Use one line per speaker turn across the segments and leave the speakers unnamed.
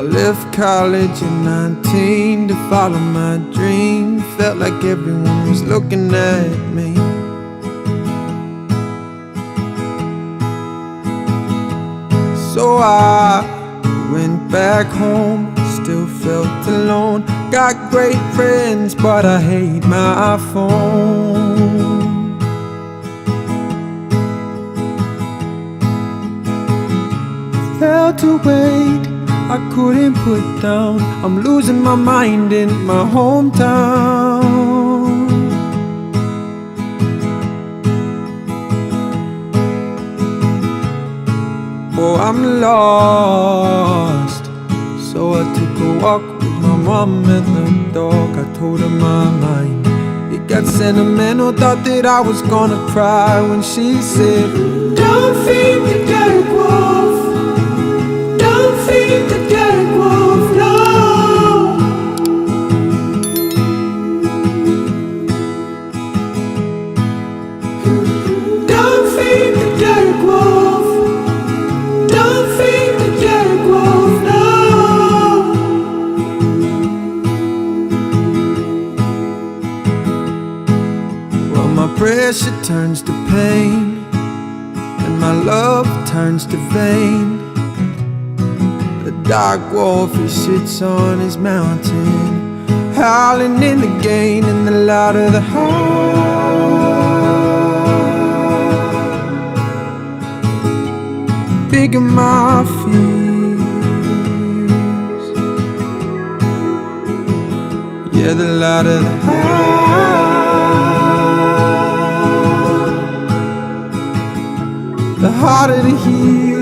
left college at 19 to follow my dream. Felt like everyone was looking at me. So I went back home, still felt alone. Got great friends, but I hate my phone. Felt a weight I couldn't put down. I'm losing my mind in my hometown. Oh, I'm lost. So I took a walk with my mom and the dog. I told her my mind. It got sentimental, thought that I was gonna cry when she said, "Don't feed the dirty wolf. Don't feed the dirty wolf, no." Don't feed the dirty wolf. Don't feed the dirty wolf, no. Well, my pressure turns to pain, and my love turns to vain. The dark wolf, he sits on his mountain, howling in the gain and the louder the howl. Bigger my fears, yeah, the louder the howl, the harder to heal.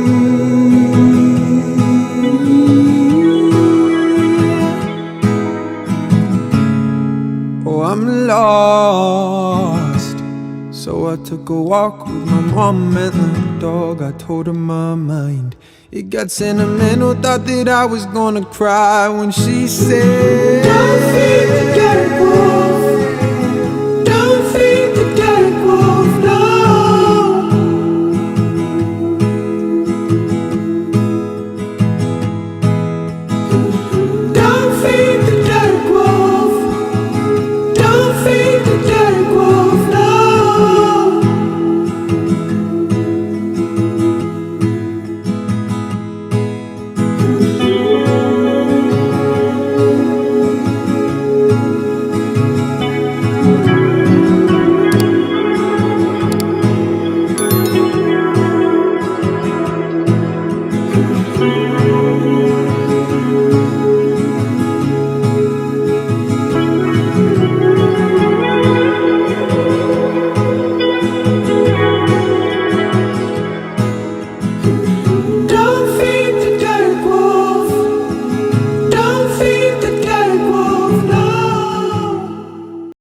Oh, I'm lost. So I took a walk with my mom and the dog. I told her my mind. It got sentimental, thought that I was gonna cry when she said, "Don't feed the